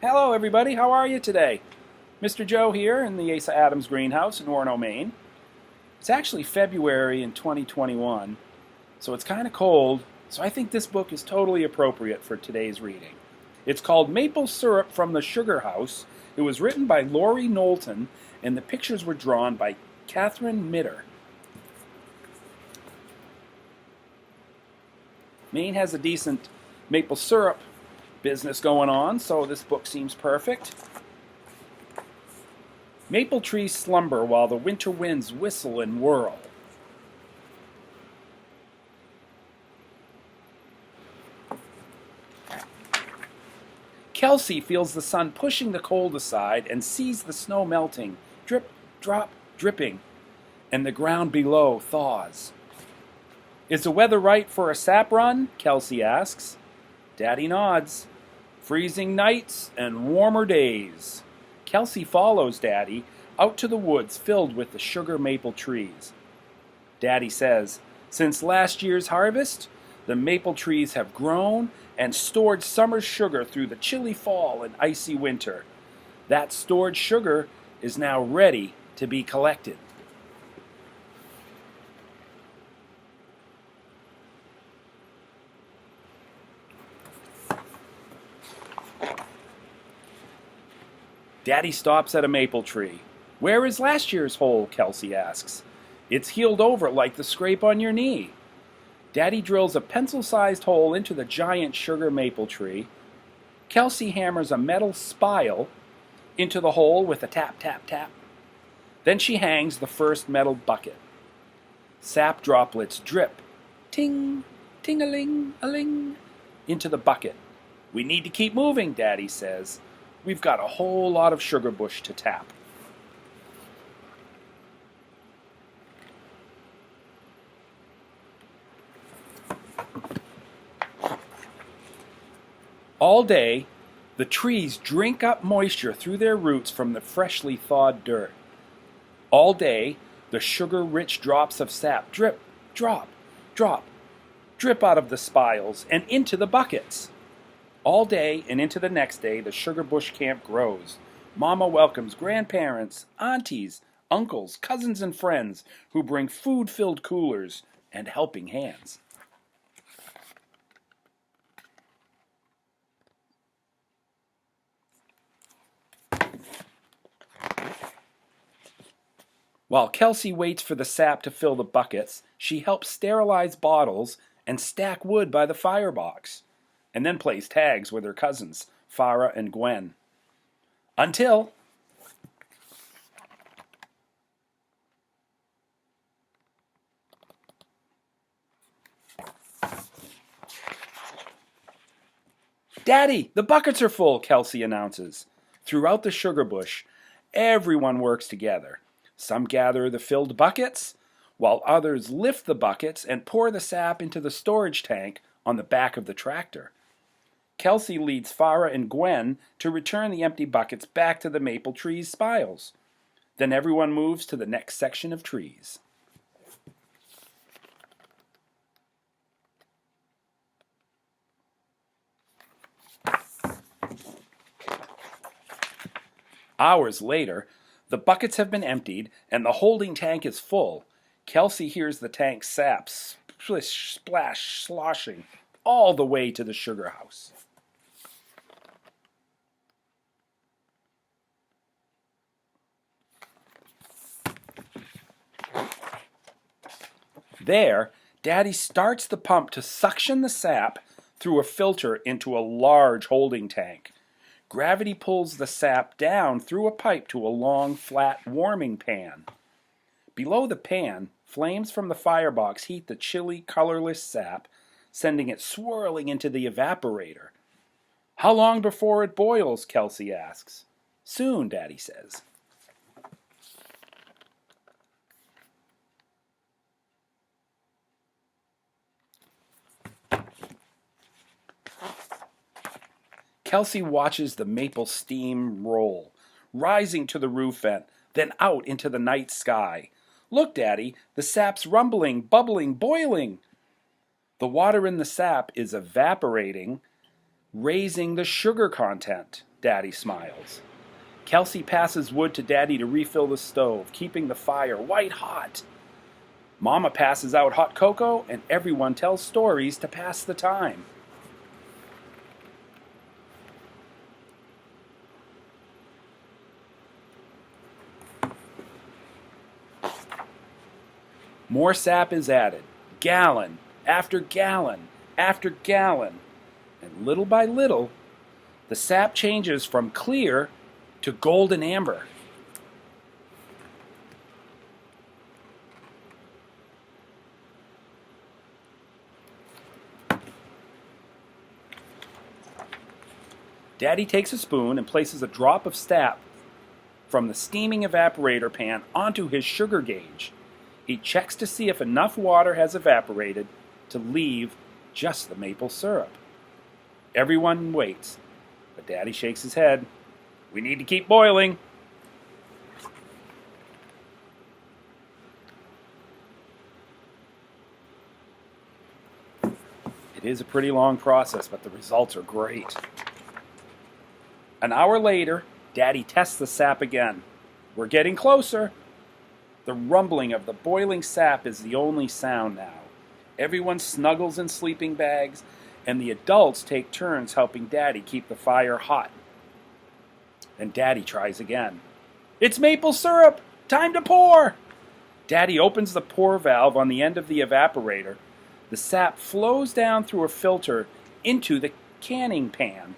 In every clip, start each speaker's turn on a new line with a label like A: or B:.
A: Hello everybody, how are you today? Mr. Joe here in the Asa Adams greenhouse in Orono, Maine. It's actually February in 2021, so it's kind of cold, so I think this book is totally appropriate for today's reading. It's called Maple Syrup from the Sugarhouse. It was written by Laurie Knowlton, and the pictures were drawn by Catherine Mitter. Maine has a decent maple syrup business going on, so this book seems perfect. Maple trees slumber while the winter winds whistle and whirl. Kelsey feels the sun pushing the cold aside and sees the snow melting, drip, drop, dripping, and the ground below thaws. Is the weather right for a sap run? Kelsey asks. Daddy nods. Freezing nights and warmer days. Kelsey follows Daddy out to the woods filled with the sugar maple trees. Daddy says, since last year's harvest, the maple trees have grown and stored summer's sugar through the chilly fall and icy winter. That stored sugar is now ready to be collected. Daddy stops at a maple tree. Where is last year's hole? Kelsey asks. It's healed over like the scrape on your knee. Daddy drills a pencil-sized hole into the giant sugar maple tree. Kelsey hammers a metal spile into the hole with a tap, tap, tap. Then she hangs the first metal bucket. Sap droplets drip, ting, ting-a-ling, into the bucket. We need to keep moving, Daddy says. We've got a whole lot of sugar bush to tap. All day, the trees drink up moisture through their roots from the freshly thawed dirt. All day, the sugar-rich drops of sap drip, drop, drop, drip out of the spiles and into the buckets. All day and into the next day, the sugar bush camp grows. Mama welcomes grandparents, aunties, uncles, cousins, and friends who bring food-filled coolers and helping hands. While Kelsey waits for the sap to fill the buckets, she helps sterilize bottles and stack wood by the firebox, and then plays tags with her cousins, Farah and Gwen. Until Daddy, the buckets are full, Kelsey announces. Throughout the sugar bush, everyone works together. Some gather the filled buckets, while others lift the buckets and pour the sap into the storage tank on the back of the tractor. Kelsey leads Farah and Gwen to return the empty buckets back to the maple trees' spiles. Then everyone moves to the next section of trees. Hours later, the buckets have been emptied and the holding tank is full. Kelsey hears the tank's sap splish, splash, sloshing all the way to the sugar house. There, Daddy starts the pump to suction the sap through a filter into a large holding tank. Gravity pulls the sap down through a pipe to a long, flat warming pan. Below the pan, flames from the firebox heat the chilly, colorless sap, sending it swirling into the evaporator. How long before it boils? Kelsey asks. Soon, Daddy says. Kelsey watches the maple steam roll, rising to the roof vent, then out into the night sky. Look, Daddy, the sap's rumbling, bubbling, boiling. The water in the sap is evaporating, raising the sugar content. Daddy smiles. Kelsey passes wood to Daddy to refill the stove, keeping the fire white hot. Mama passes out hot cocoa, and everyone tells stories to pass the time. More sap is added, gallon after gallon after gallon, and little by little, the sap changes from clear to golden amber. Daddy takes a spoon and places a drop of sap from the steaming evaporator pan onto his sugar gauge. He checks to see if enough water has evaporated to leave just the maple syrup. Everyone waits, but Daddy shakes his head. We need to keep boiling. It is a pretty long process, but the results are great. An hour later, Daddy tests the sap again. We're getting closer. The rumbling of the boiling sap is the only sound now. Everyone snuggles in sleeping bags, and the adults take turns helping Daddy keep the fire hot. Then Daddy tries again. It's maple syrup! Time to pour! Daddy opens the pour valve on the end of the evaporator. The sap flows down through a filter into the canning pan.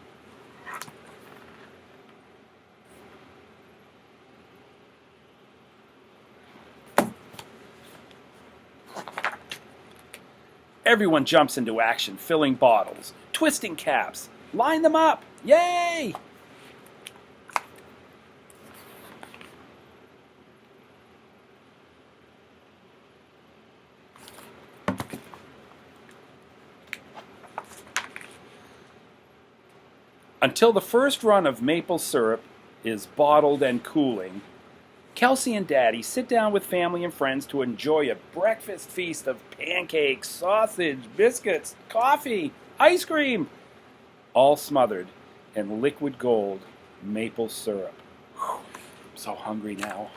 A: Everyone jumps into action, filling bottles, twisting caps. Line them up! Yay! Until the first run of maple syrup is bottled and cooling, Kelsey and Daddy sit down with family and friends to enjoy a breakfast feast of pancakes, sausage, biscuits, coffee, ice cream, all smothered in liquid gold maple syrup. Whew, I'm so hungry now.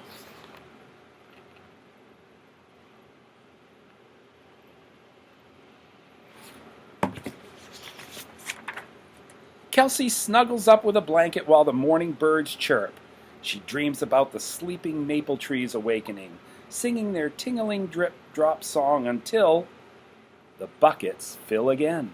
A: Kelsey snuggles up with a blanket while the morning birds chirp. She dreams about the sleeping maple trees awakening, singing their tingling drip-drop song until the buckets fill again.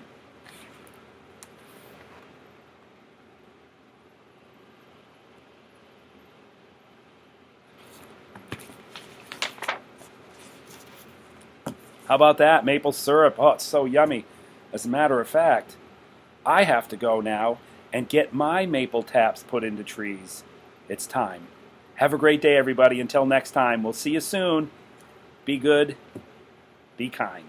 A: How about that? Maple syrup. Oh, it's so yummy. As a matter of fact, I have to go now and get my maple taps put into trees. It's time. Have a great day, everybody. Until next time, we'll see you soon. Be good. Be kind.